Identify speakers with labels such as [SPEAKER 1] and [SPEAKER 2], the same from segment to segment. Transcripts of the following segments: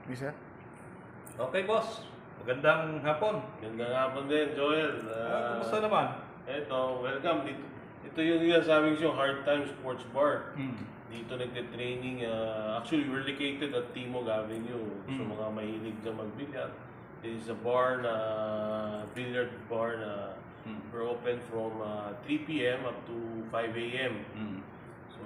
[SPEAKER 1] Bisa?
[SPEAKER 2] Okay, boss. Magandang hapon.
[SPEAKER 3] Ganda nga po din, Joel.
[SPEAKER 2] Kumusta naman?
[SPEAKER 3] Eto, welcome. Ito yung sabi ko Hard Times Sports Bar. Dito nagte-training. Actually, we're located at Timog Avenue. So mga mahilig na magbilyar. This is a bar na, billiard bar na we're open from 3 p.m. up to 5 a.m. So,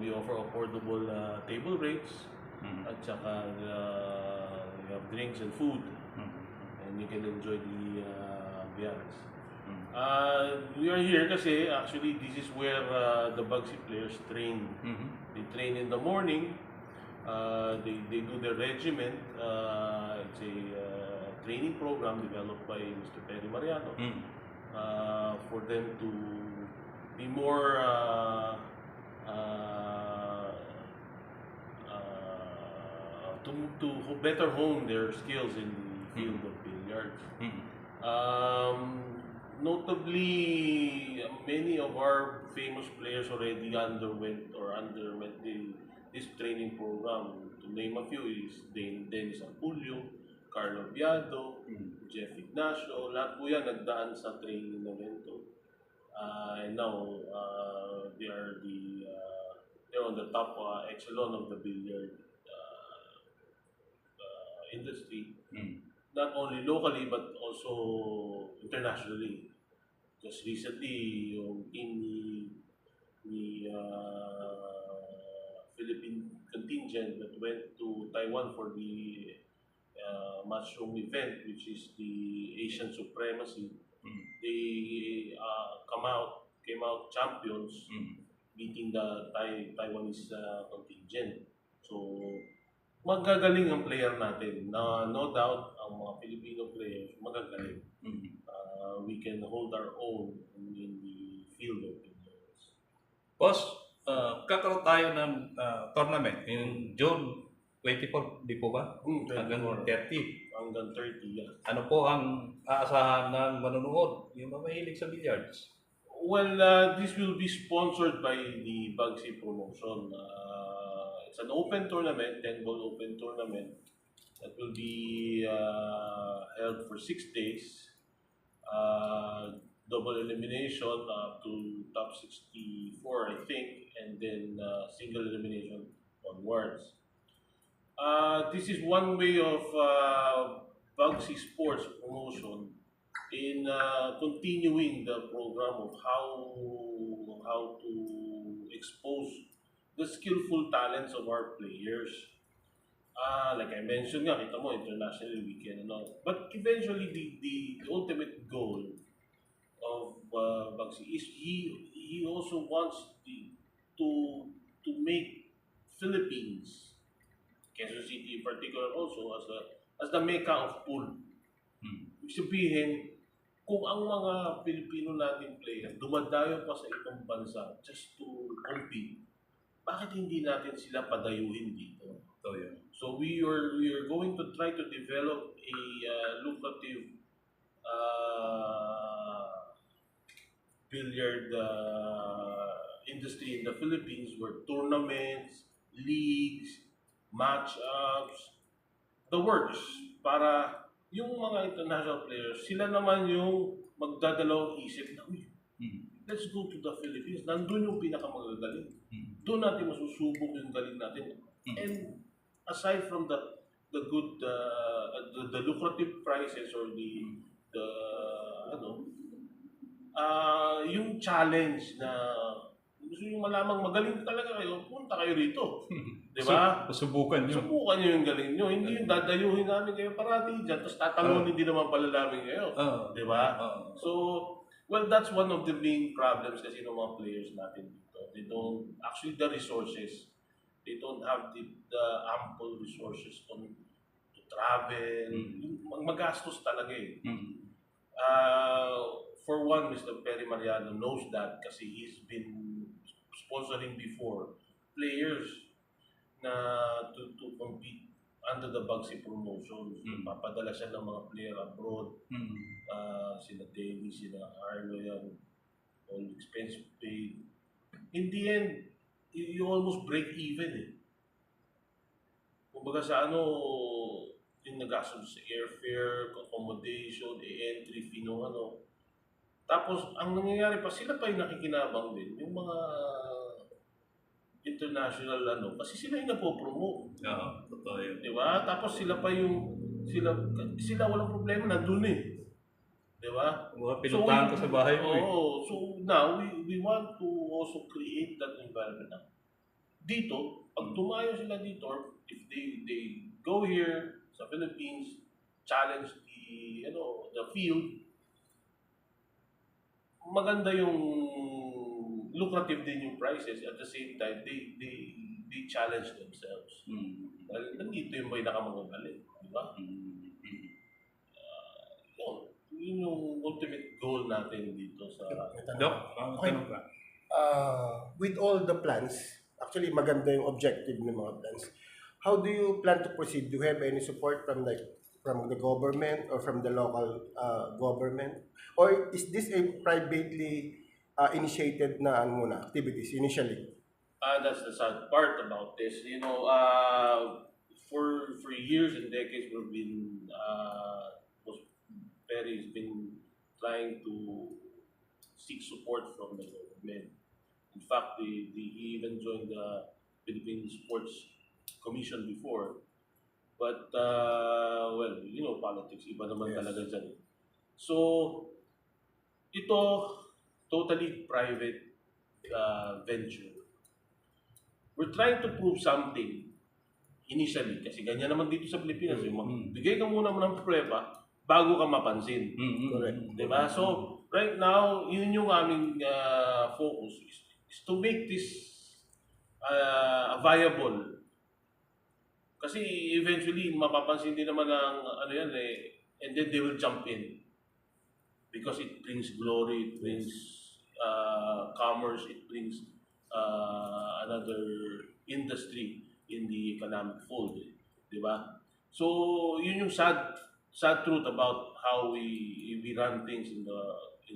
[SPEAKER 3] we offer affordable table rates. At saka we have drinks and food. And you can enjoy the ambiance. We are here kasi actually this is where the Bugsy players train. They train in the morning. They do their regiment. It's a training program developed by Mr. Perry Mariano for them to be more to better hone their skills in the field of billiards. Notably, many of our famous players already underwent this training program. To name a few is Dennis Ampulio, Carlo Biado, Jeff Ignacio, lahat po yan nagdaan sa training na ganito. And now, they're on the top echelon of the billiard industry, not only locally but also internationally. Just recently, yung team ni Philippine contingent that went to Taiwan for the Mushroom event, which is the Asian Supremacy. They came out champions, beating the Taiwanese contingent. So, magagaling ang player natin. No doubt, ang mga Filipino players, magagaling. We can hold our own in the field of billiards.
[SPEAKER 2] Boss, kakaroon tayo ng tournament yung June 24, di po ba? Hanggang 30.
[SPEAKER 3] Hanggang 30, yeah.
[SPEAKER 2] Ano po ang aasahan ng manonood? Yung mga mahilig sa billiards?
[SPEAKER 3] Well, this will be sponsored by the Bugsy Promotion. It's an open tournament, 10-ball open tournament that will be held for 6 days. Double elimination up to top 64, I think, and then single elimination onwards. This is one way of Bugsy Sports Promotion in continuing the program of how to expose the skillful talents of our players. Like I mentioned nga, kita mo, internationally we can, but eventually the ultimate goal of Bugsy is he also wants to make Philippines, Quezon City in particular also, as the mecca of pool. Ibig sabihin, kung ang mga Pilipino nating players dumadayo pa sa ibang bansa just to compete, bakit hindi natin sila padayuhin dito? So we are going to try to develop a lucrative billiard industry in the Philippines where tournaments, leagues, match-ups, the works, para yung mga international players, sila naman yung magdadalawang isip na, let's go to the Philippines. Nandun yung pinakamagagaling. Doon natin masusubok yung galing natin. And aside from the good, the lucrative prices or yung challenge na gusto nyo malamang magaling talaga kayo, punta kayo rito. Di ba?
[SPEAKER 2] Subukan nyo.
[SPEAKER 3] Subukan nyo yung galing nyo. Hindi yung dadayuhin namin kayo parati dyan, tapos tatanong hindi naman pala namin kayo. Di ba? So, well, that's one of the main problems kasi ng mga players natin dito. They don't, actually the resources, they don't have the ample resources to travel. Magastos talaga eh. For one, Mr. Perry Mariano knows that kasi he's been sponsoring before players na to compete under the Bugsy Promotion. Papadala siya ng mga player abroad. Sila Davey, sila Arlo yan. All expense paid. In the end, you almost break even eh. Baga sa ano, yung nagastos sa airfare, accommodation, entry fee, no, ano. Tapos, ang nangyayari pa, sila pa yung nakikinabang din. Yung mga international ano, kasi sila yung napopromote.
[SPEAKER 2] Oo, totoo yun.
[SPEAKER 3] Di ba? Tapos sila pa yung, sila walang problema, nandun eh. Di ba?
[SPEAKER 2] Mga pinuntahan ko sa bahay mo eh.
[SPEAKER 3] So now, we want to also create that environment na dito, pag tumayo sila dito, or if they go here sa Philippines, challenge the field, maganda yung lucrative din yung prices. At the same time, they challenge themselves. Dahil nandito yung may nakamagagaling, di ba? Yun yung ultimate goal natin dito sa...
[SPEAKER 2] Dok, tanong ka.
[SPEAKER 1] With all the plans, actually maganda yung objective ng mga plans. How do you plan to proceed? Do you have any support from the government or from the local government? Or is this a privately initiated na activities initially?
[SPEAKER 3] That's the sad part about this. You know, for years and decades, we've been Perry's been trying to seek support from the government. In fact, he even joined the Philippine Sports Commission before. But, well, you know, politics, iba naman talaga dyan. So, ito, totally private venture. We're trying to prove something initially, kasi ganyan naman dito sa Pilipinas. Bigay ka muna ng prueba bago ka mapansin.
[SPEAKER 1] Correct.
[SPEAKER 3] Diba? So, right now, yun yung aming focus is to make this viable. Kasi eventually, mapapansin din naman ng ano yan eh, and then they will jump in. Because it brings glory, it brings commerce, it brings another industry in the economic fold. Diba? So, yun yung sad truth about how we run things in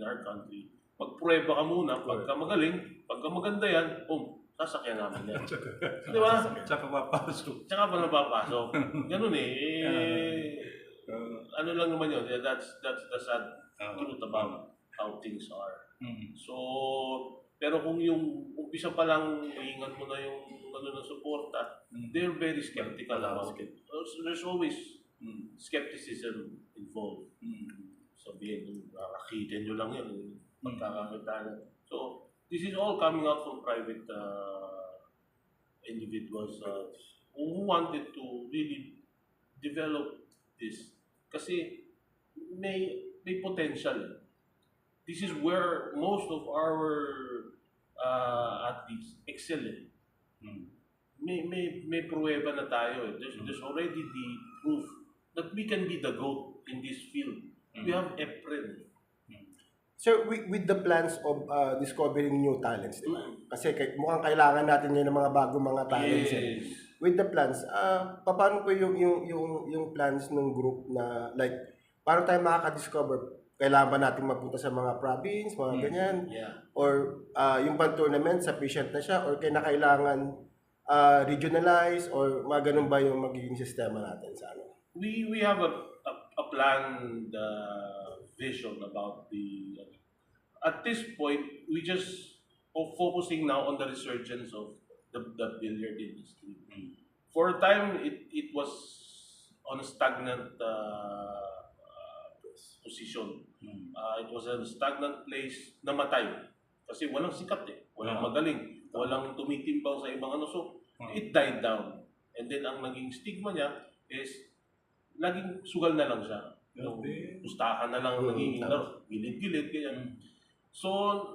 [SPEAKER 3] our country. Magprueba ka muna, pagka magaling, pagka maganda yan, sasakyan namin yan. Di ba?
[SPEAKER 2] Tsaka papasok.
[SPEAKER 3] Tsaka pa napapasok. Ganun eh. Ano lang naman yun. That's the sad truth about how things are. So, pero kung yung umpisa pa lang, iingat mo na yung ng suporta, they're very skeptical about it. So, there's always skepticism involved. Sabihin, nakakitin nyo lang yun. Magkakakitaan. So, this is all coming out from private individuals who wanted to really develop this. Kasi may potential. This is where most of our athletes excel. May pruweba na tayo. There's already the proof that we can be the GOAT in this field. We have EPREN.
[SPEAKER 1] So with the plans of discovering new talents, diba? Kasi mukhang kailangan natin ngayon ng mga bagong mga talents.
[SPEAKER 3] Yes.
[SPEAKER 1] With the plans, paano po yung plans ng group na like paano tayo makaka-discover? Kailangan ba natin mapunta sa mga province, mga ganyan?
[SPEAKER 3] Yeah.
[SPEAKER 1] Or yung pang tournament, sufficient na siya? Or kailangan regionalize? Or mga ganun ba yung magiging sistema natin sa ano?
[SPEAKER 3] We have a planned vision about at this point, we just focusing now on the resurgence of the billiard industry. For a time, it was on a stagnant position. It was a stagnant place, namatay. Kasi walang sikat eh. Walang magaling. Walang tumitimbang sa ibang ano. So, it died down. And then, ang naging stigma niya is, laging sugal na lang siya. Pustahan na lang naging gilid-gilid. Ganyan. So,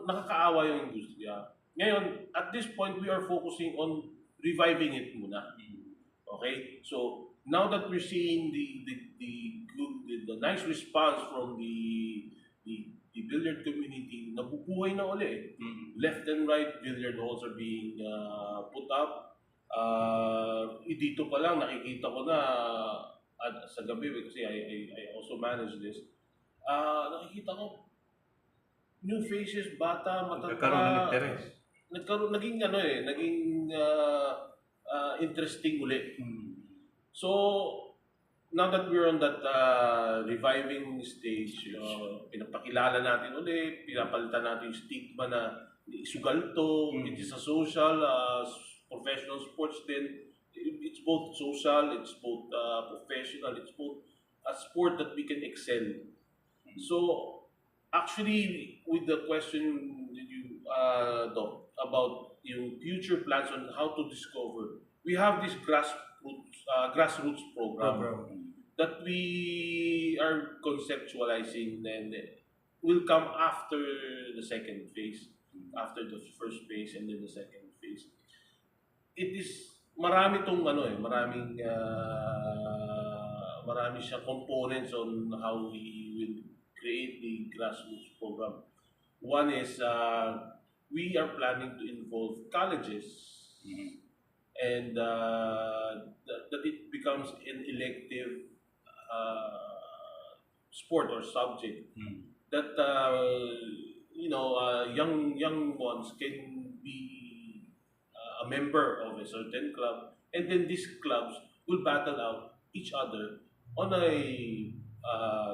[SPEAKER 3] nakakaawa yung industriya. Ngayon, at this point, we are focusing on reviving it muna. Okay? So, now that we're seeing the nice response from the billiard community, nabubuhay na uli. Left and right billiard halls are being put up. Dito pa lang, nakikita ko na sa gabi, kasi I also manage this, nakikita ko new faces, bata, matanda. Naging interesting uli. So, now that we're on that reviving stage, pinapakilala natin ulit, pinapalitan natin yung stigma na isugal to, it is a social, professional sports din. It's both social, it's both professional, it's both a sport that we can excel. So, actually, with the question that you, Doc, about yung future plans on how to discover, we have this grassroots program that we are conceptualizing, and will come after the second phase, after the first phase and then the second phase. It is marami tong marami siyang components on how we will create the grassroots program. One is we are planning to involve colleges, and that it becomes an elective sport or subject that young ones can be a member of a certain club, and then these clubs will battle out each other on a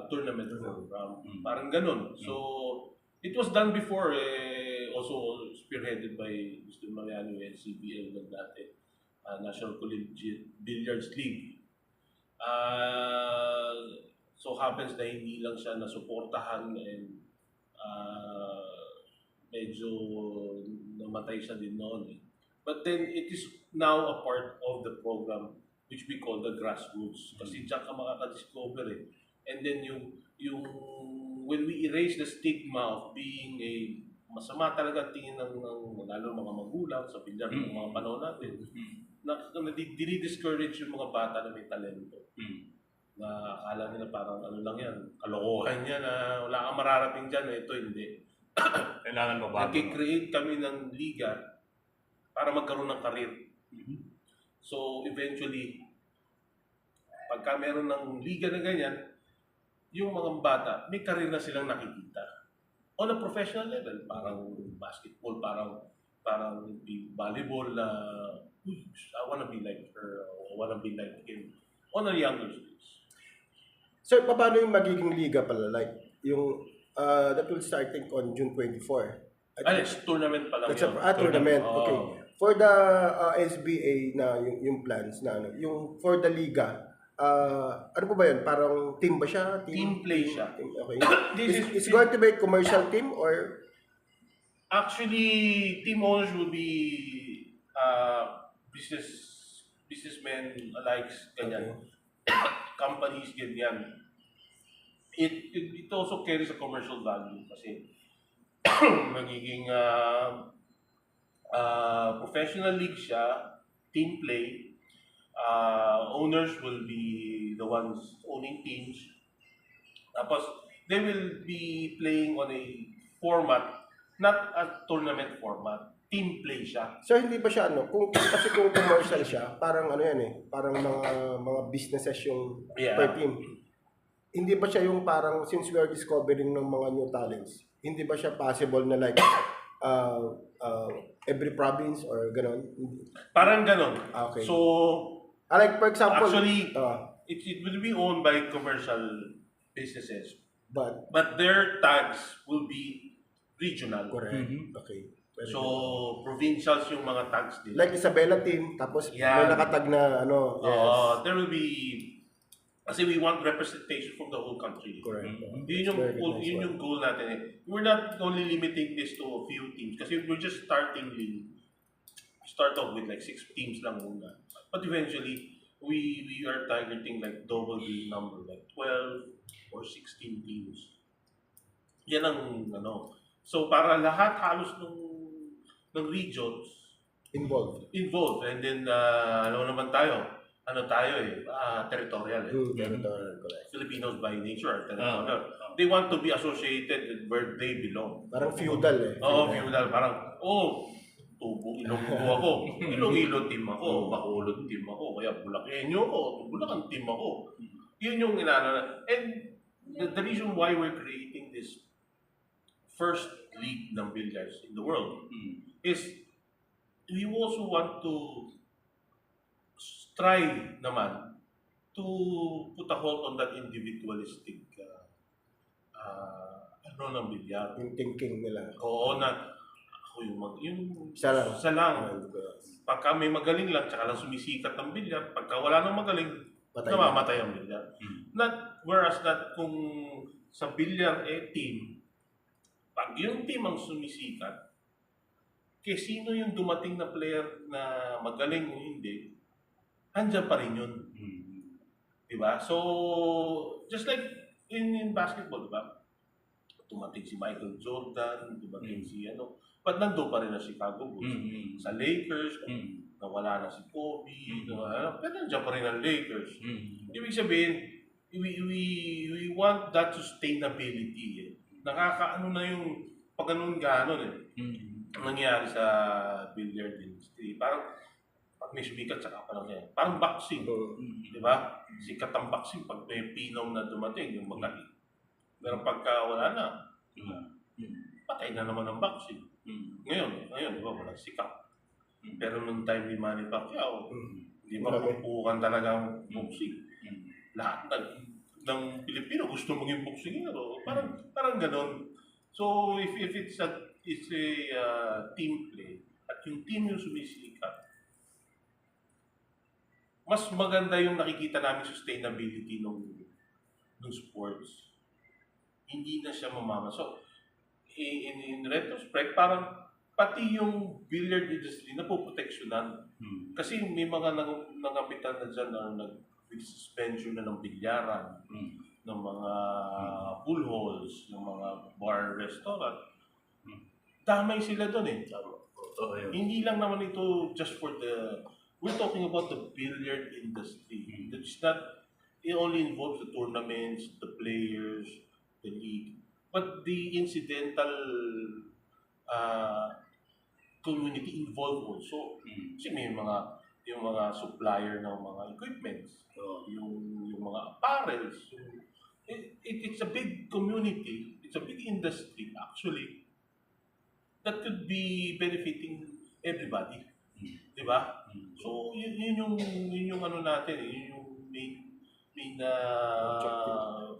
[SPEAKER 3] tournament program. Parang ganun. So, it was done before, also spearheaded by Mr. Mariano and CBL ng dati, National Collegiate Billiards League. So happens na hindi lang siya nasuportahan, and medyo namatay siya din noon. But then it is now a part of the program which we call the grassroots. Kasi diyan ka makaka-discover eh. And then yung when we erase the stigma of being a masama talaga tingin ng lalo mga magulang sa bilyar ng mga panahon natin, na dinidiscourage yung mga bata na may talento. Na akala nila parang ano lang yan, kalokohan yan, na wala kang mararating dyan, ito hindi.
[SPEAKER 2] Kailangan mabago.
[SPEAKER 3] Nag-create kami ng liga para magkaroon ng karir. So eventually, pagka meron ng liga na ganyan, yung mga bata, may karir na silang nakikita. On a professional level, parang basketball, parang volleyball, I wanna be like her, I wanna be like him. On a younger stage.
[SPEAKER 1] Sir, paano yung magiging liga pala? Like, yung, that will start, I think, on June 24.
[SPEAKER 3] It's tournament pa lang
[SPEAKER 1] That's
[SPEAKER 3] yun.
[SPEAKER 1] tournament.
[SPEAKER 3] Oh.
[SPEAKER 1] Okay. For the SBA na yung plans na ano, yung for the liga, ano po ba yun? Parang team ba siya?
[SPEAKER 3] Team play siya.
[SPEAKER 1] Okay.
[SPEAKER 3] This
[SPEAKER 1] Is going to be a commercial team or?
[SPEAKER 3] Actually, team owners will be businessmen alike, ganyan. Companies, ganyan. It also carries a commercial value kasi magiging professional league siya, team play. Owners will be the ones owning teams. Tapos, they will be playing on a format, not a tournament format. Team play siya.
[SPEAKER 1] So hindi ba siya ano, kasi kung commercial siya, parang ano yan eh, parang mga businesses yung per team. Hindi ba siya yung parang since we are discovering ng mga new talents, hindi ba siya possible na like every province or ganon?
[SPEAKER 3] Parang ganon.
[SPEAKER 1] Okay.
[SPEAKER 3] So,
[SPEAKER 1] like for example,
[SPEAKER 3] actually, it will be owned by commercial businesses,
[SPEAKER 1] but
[SPEAKER 3] their tags will be regional.
[SPEAKER 1] correct. Okay. Very
[SPEAKER 3] So,
[SPEAKER 1] good.
[SPEAKER 3] provincials yung mga tags nila.
[SPEAKER 1] Like Isabela team, tapos may nakatag na ano, yes.
[SPEAKER 3] There will be, kasi we want representation from the whole country.
[SPEAKER 1] Correct.
[SPEAKER 3] Yun yung goal natin eh. We're not only limiting this to a few teams kasi we're just starting start off with like 6 teams lang muna. But eventually, we are targeting like double the number, like 12 or 16 teams. Yan ang ano. So para lahat halos ng regions
[SPEAKER 1] Involved.
[SPEAKER 3] and then ano naman tayo? Ano tayo eh? Territorial eh.
[SPEAKER 1] Territorial, correct.
[SPEAKER 3] Filipinos by nature are territorial. They want to be associated with where they belong.
[SPEAKER 1] Parang feudal eh.
[SPEAKER 3] Feudal. Parang, Tubo, Ilonggo ako. Iloilo team ako. Bacolod team ako. Kaya Bulakenyo ako. Bulacan team ako. Yun yung inana. And the reason why we're creating this first league ng billiards in the world is we also want to try naman to put a halt on that individualistic ng bilyar.
[SPEAKER 1] Yung thinking nila.
[SPEAKER 3] Oo na, ako yung
[SPEAKER 1] Isa lang.
[SPEAKER 3] isa lang. Pagka may magaling lang, tsaka lang sumisikat ng bilyar. Pagka wala nang magaling,
[SPEAKER 1] Patay
[SPEAKER 3] namamatay ang bilyar. Whereas that kung sa bilyar team, pag yung team ang sumisikat, kaya sino yung dumating na player na magaling o hindi, andyan pa rin yun. Diba? So, just like in basketball, diba? Dumating si Michael Jordan, dumating si but nandun pa rin na Chicago Bulls. Sa Lakers, nawala na si Kobe, pero nandiyan pa rin ang Lakers. Ibig sabihin, we want that sustainability. Nakakaano na yung pag ganon nangyari sa billiard industry. Parang pag may sumikat, saka pa lang yan. Parang boxing. Di ba? Sikat ang boxing pag may pinom na dumating, yung magaling. Pero pagka wala na, patay na naman ang boxing. Ngayon, di ba, walang sikat. Pero nung time ni Manny Pacquiao, di ba mapupukan talaga ang boxing. Lahat ng Pilipino gusto maging boksingero. Parang ganon. So, if it's a team play, at yung team yung sumisikat, mas maganda yung nakikita namin sustainability ng sports. Hindi na siya mamama. So, in retrospect, parang pati yung billiard industry napoproteksyonan. Kasi may mga nangapitan na dyan na nag-suspension na ng bilyaran, ng mga pool halls, ng mga bar, restaurant. Damay sila doon eh. Hindi lang naman ito just for we're talking about the billiard industry. It's not, it only involves the tournaments, the players, the league, but the incidental community involved also. Kasi may yung mga supplier ng mga equipments, yung mga apparels. It's a big community, it's a big industry actually that could be benefiting everybody. Di ba? So, yun yung ano natin, yun yung main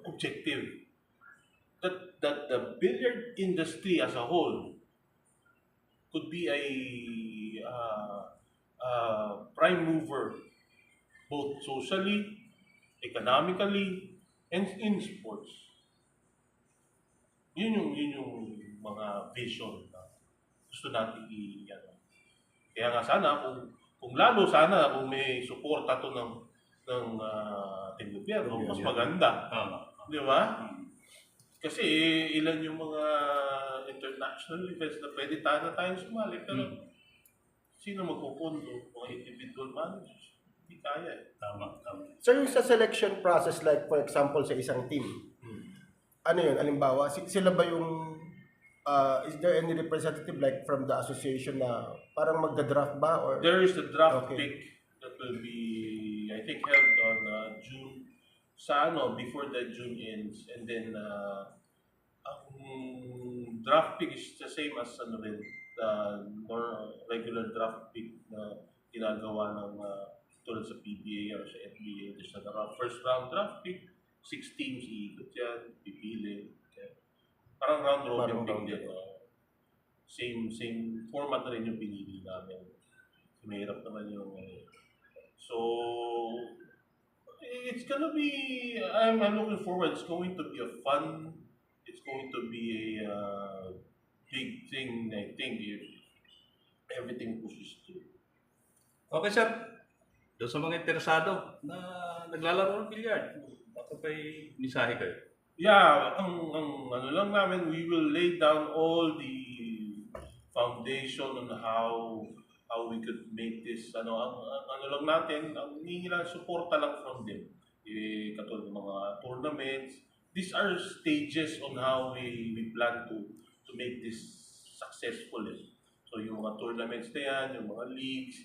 [SPEAKER 3] objective. That the billiard industry as a whole could be a prime mover both socially, economically, and in sports. Yun yung mga vision na gusto natin Kaya nga sana kung may suporta to ng ating gobyerno, mas maganda. Di ba? Kasi ilan yung mga international events na pwede tayong sumali, pero sino magpupundo? Mga individual managers. Hindi kaya eh.
[SPEAKER 2] Tama.
[SPEAKER 1] So yung sa selection process, like for example sa isang team, ano yun, alimbawa, sila ba yung, is there any representative like from the association na parang magda-draft ba? Or
[SPEAKER 3] There is the draft
[SPEAKER 1] Okay.
[SPEAKER 3] pick that will be, I think, held on June, before the June ends. And then, ang draft pick is the same as the regular draft pick na ginagawa ng tulad sa PBA or sa NBA. There's a first round draft pick, 6 teams iikot yan, pipili. Okay. Parang round robin pick din. Same format na rin yung pinili namin. Mahirap naman yung so it's gonna be, I'm looking forward. It's going to be it's going to be a big thing, I think, if everything pushes through.
[SPEAKER 2] Okay, sir. Doon sa mga interesado na naglalaro ng billiard, baka may misahe kayo.
[SPEAKER 3] Yeah, ang ano lang namin, we will lay down all the foundation on how we could make this, ang lang natin, ang hihingi lang suporta lang from them. Katulad ng mga tournaments. These are stages on how we plan to make this successful. So yung mga tournaments na yan, yung mga leagues,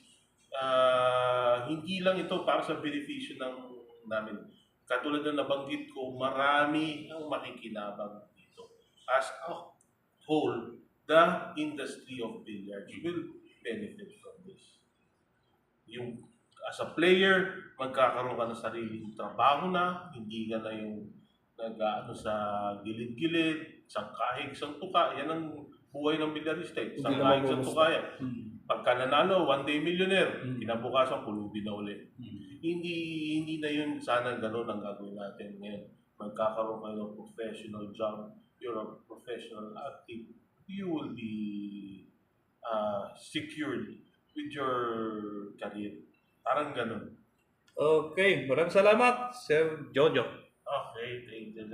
[SPEAKER 3] hindi lang ito para sa benepisyo namin. Katulad na nabanggit ko, marami ang makikinabang dito. As a whole, the industry of billiards will benefit from this. Yung as a player, magkakaroon ka ng sariling trabaho na, hindi ka na yung nag-ano sa gilid-gilid, isang kahig, isang tuka. Yan ang buhay ng bilyarista. Isang
[SPEAKER 1] Hindi
[SPEAKER 3] kahig,
[SPEAKER 1] naman
[SPEAKER 3] isang
[SPEAKER 1] bumusta.
[SPEAKER 3] tuka yan. Pagka nanalo, one day millionaire,
[SPEAKER 2] Mm.
[SPEAKER 3] kinabukasan pulubi na uli. Hindi na yun sana gano'n ang gagawin natin ngayon. Magkakaroon kayo ng professional job, you're a professional athlete, you will be secured with your career. Parang gano'n.
[SPEAKER 2] Okay, maraming salamat, Sir Jojo.
[SPEAKER 3] Okay, thank you.